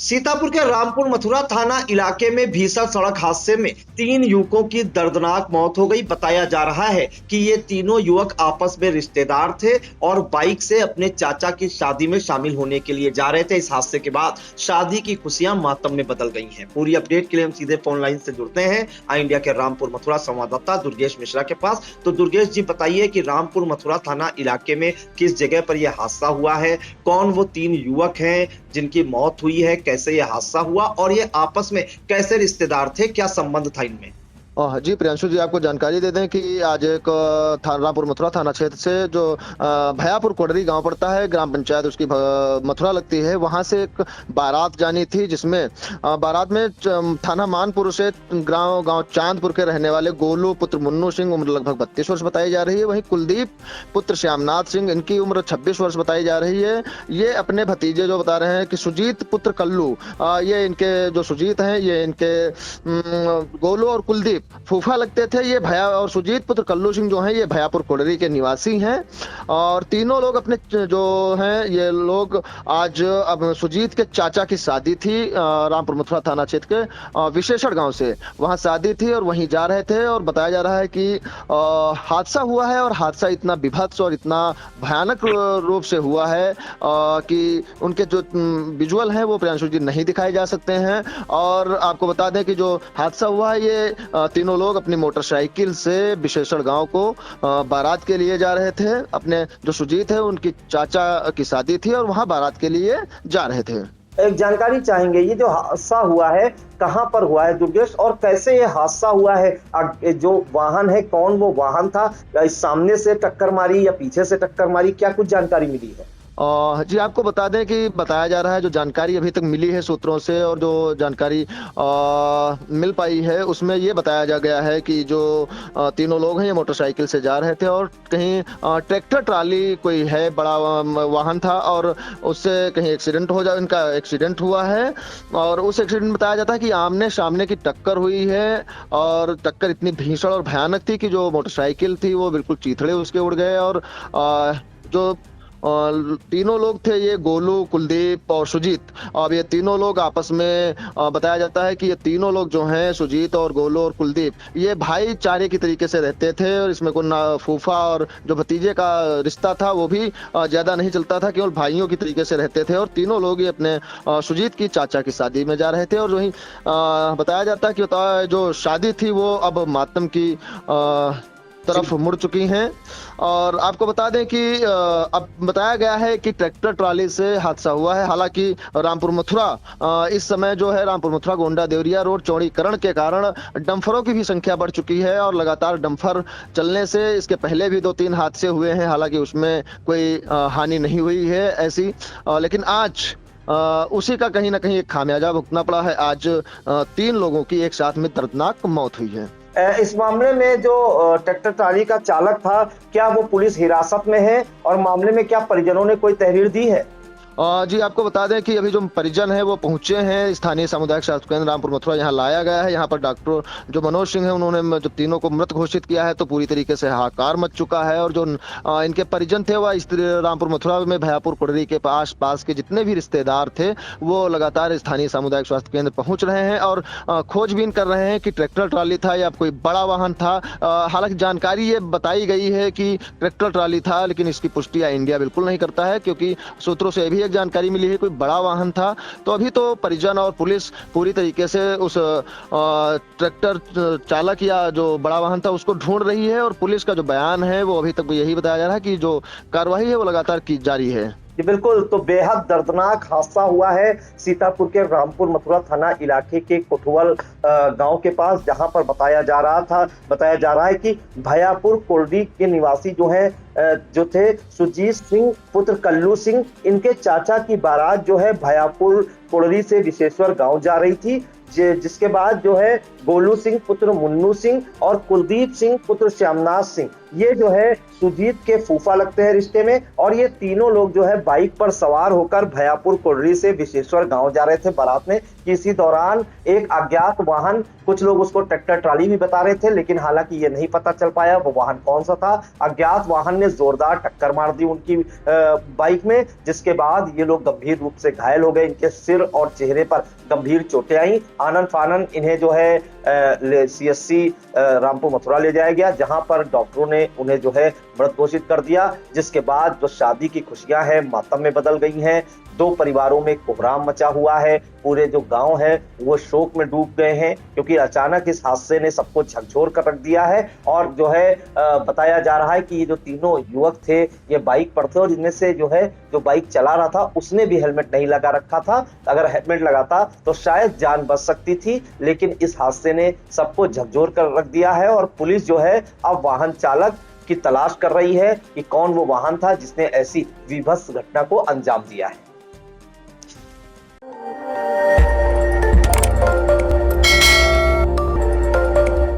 सीतापुर के रामपुर मथुरा थाना इलाके में भीषण सड़क हादसे में 3 युवकों की दर्दनाक मौत हो गई। बताया जा रहा है कि ये तीनों युवक आपस में रिश्तेदार थे और बाइक से अपने चाचा की शादी में शामिल होने के लिए जा रहे थे। इस हादसे के बाद शादी की खुशियां मातम में बदल गई हैं। पूरी अपडेट के लिए हम सीधे फोन लाइन से जुड़ते हैं आई इंडिया के रामपुर मथुरा संवाददाता दुर्गेश मिश्रा के पास। तो दुर्गेश जी, बताइए कि रामपुर मथुरा थाना इलाके में किस जगह पर यह हादसा हुआ है, कौन वो 3 युवक हैं जिनकी मौत हुई है, कैसे ये हादसा हुआ और ये आपस में कैसे रिश्तेदार थे, क्या संबंध था इनमें? जी प्रियांशु जी, आपको जानकारी दे दें कि आज एक रामपुर मथुरा थाना क्षेत्र से जो भयापुर कोडरी गांव पड़ता है, ग्राम पंचायत उसकी मथुरा लगती है, वहां से एक बारात जानी थी, जिसमें बारात में थाना मानपुर से गांव चांदपुर के रहने वाले गोलू पुत्र मुन्नू सिंह, उम्र लगभग 32 वर्ष बताई जा रही है। वहीं कुलदीप पुत्र श्यामनाथ सिंह, इनकी उम्र 26 वर्ष बताई जा रही है। ये अपने भतीजे जो बता रहे हैं कि सुजीत पुत्र कल्लू, ये इनके जो सुजीत हैं, ये इनके गोलू और कुलदीप फूफा लगते थे। ये भया और सुजीत पुत्र कल्लू सिंह जो हैं, ये भयापुर कोडरी के निवासी हैं और तीनों लोग अपने जो हैं, ये लोग आज अब सुजीत के चाचा की शादी थी रामपुर मथुरा थाना क्षेत्र के विशेषण गांव से, वहां शादी थी और वहीं जा रहे थे। और बताया जा रहा है कि हादसा हुआ है और हादसा इतना विभत्स और इतना भयानक रूप से हुआ है कि उनके जो विजुअल हैं वो प्रियांशु जी नहीं दिखाए जा सकते हैं। और आपको बता दें कि जो हादसा हुआ है, ये तीनों लोग अपनी मोटरसाइकिल से विशेषण गांव को बारात के लिए जा रहे थे। अपने जो सुजीत है उनकी चाचा की शादी थी और वहां बारात के लिए जा रहे थे। एक जानकारी चाहेंगे, ये जो हादसा हुआ है कहां पर हुआ है दुर्गेश, और कैसे ये हादसा हुआ है? जो वाहन है, कौन वो वाहन था? सामने से टक्कर मारी या पीछे से टक्कर मारी, क्या कुछ जानकारी मिली है? जी आपको बता दें कि बताया जा रहा है, जो जानकारी अभी तक मिली है सूत्रों से और जो जानकारी मिल पाई है उसमें ये बताया जा गया है कि जो तीनों लोग हैं ये मोटरसाइकिल से जा रहे थे और कहीं ट्रैक्टर ट्राली कोई है, बड़ा वाहन था और उससे कहीं एक्सीडेंट हो जा इनका एक्सीडेंट हुआ है। और उस एक्सीडेंट में बताया जाता है कि आमने सामने की टक्कर हुई है और टक्कर इतनी भीषण और भयानक थी कि जो मोटरसाइकिल थी वो बिल्कुल चीथड़े उसके उड़ गए। और जो तीनों लोग थे, ये गोलू, कुलदीप और सुजीत, अब ये तीनों लोग आपस में बताया जाता है कि ये तीनों लोग जो हैं, सुजीत और गोलू और कुलदीप, ये भाईचारे की तरीके से रहते थे और इसमें कोई फूफा और जो भतीजे का रिश्ता था वो भी ज्यादा नहीं चलता था, केवल भाइयों की तरीके से रहते थे। और तीनों लोग ये अपने सुजीत की चाचा की शादी में जा रहे थे और वहीं बताया जाता है कि जो शादी थी वो अब मातम की तरफ मुड़ चुकी हैं। और आपको बता दें कि अब बताया गया है कि ट्रैक्टर ट्राली से हादसा हुआ है। हालांकि रामपुर मथुरा इस समय जो है, रामपुर मथुरा गोंडा देवरिया रोड चौड़ीकरण के कारण डंफरों की भी संख्या बढ़ चुकी है और लगातार डंफर चलने से इसके पहले भी 2-3 हादसे हुए हैं। हालांकि उसमें कोई हानि नहीं हुई है ऐसी, लेकिन आज उसी का कहीं ना कहीं एक खामियाजा भुगतना पड़ा है। आज 3 लोगों की एक साथ में दर्दनाक मौत हुई है। इस मामले में जो ट्रैक्टर ट्राली का चालक था, क्या वो पुलिस हिरासत में है और मामले में क्या परिजनों ने कोई तहरीर दी है? जी आपको बता दें कि अभी जो परिजन है वो पहुंचे हैं स्थानीय सामुदायिक स्वास्थ्य केंद्र रामपुर मथुरा, यहाँ लाया गया है। यहाँ पर डॉक्टर जो मनोज सिंह है, उन्होंने जो तीनों को मृत घोषित किया है, तो पूरी तरीके से हाहाकार मच चुका है। और जो इनके परिजन थे वह इस रामपुर मथुरा में भयापुर कोडरी के पास के जितने भी रिश्तेदार थे वो लगातार स्थानीय सामुदायिक स्वास्थ्य केंद्र पहुंच रहे हैं और खोजबीन कर रहे हैं कि ट्रैक्टर ट्राली था या कोई बड़ा वाहन था। हालांकि जानकारी ये बताई गई है कि ट्रैक्टर ट्राली था, लेकिन इसकी पुष्टि इंडिया बिल्कुल नहीं करता है, क्योंकि सूत्रों से भी एक जानकारी मिली है कोई बड़ा वाहन था। तो अभी तो परिजन और पुलिस पूरी तरीके से उस ट्रैक्टर चालक या जो बड़ा वाहन था उसको ढूंढ रही है और पुलिस का जो बयान है वो अभी तक यही बताया जा रहा है कि जो कार्रवाई है वो लगातार की जारी है। जी बिल्कुल, तो बेहद दर्दनाक हादसा हुआ है सीतापुर के रामपुर मथुरा थाना इलाके के कोठवल गांव के पास, जहां पर बताया जा रहा है कि भयापुर कोडरी के निवासी जो थे सुजीत सिंह पुत्र कल्लू सिंह, इनके चाचा की बारात जो है भयापुर कोडरी से विशेश्वर गांव जा रही थी, जिसके बाद जो है गोलू सिंह पुत्र मुन्नू सिंह और कुलदीप सिंह पुत्र श्यामनाथ सिंह, ये जो है सुजीत के फूफा लगते हैं रिश्ते में, और ये तीनों लोग जो है बाइक पर सवार होकर भयापुर कुर्री से विशेश्वर गांव जा रहे थे बारात में। इसी दौरान एक अज्ञात वाहन, कुछ लोग उसको ट्रैक्टर ट्राली भी बता रहे थे, लेकिन हालांकि ये नहीं पता चल पाया वो वाहन कौन सा था। अज्ञात वाहन ने जोरदार टक्कर मार दी उनकी बाइक में, जिसके बाद ये लोग गंभीर रूप से घायल हो गए। इनके सिर और चेहरे पर गंभीर चोटें आई। आनन फानन इन्हें जो है CSC रामपुर मथुरा ले जाया गया, जहां पर डॉक्टरों ने उन्हें जो है मृत घोषित कर दिया। जिसके बाद जो शादी की खुशियां हैं मातम में बदल गई हैं। दो परिवारों में कोहराम मचा हुआ है। पूरे जो गांव है वो शोक में डूब गए हैं, क्योंकि अचानक इस हादसे ने सबको झकझोर कर रख दिया है। और जो है बताया जा रहा है कि ये जो तीनों युवक थे ये बाइक पर थे, और इनमें से जो है जो बाइक चला रहा था उसने भी हेलमेट नहीं लगा रखा था। अगर हेलमेट लगाता तो शायद जान बच सकती थी, लेकिन इस हादसे ने सबको झकझोर कर रख दिया है। और पुलिस जो है अब वाहन चालक की तलाश कर रही है कि कौन वो वाहन था जिसने ऐसी विभत्स घटना को अंजाम दिया है।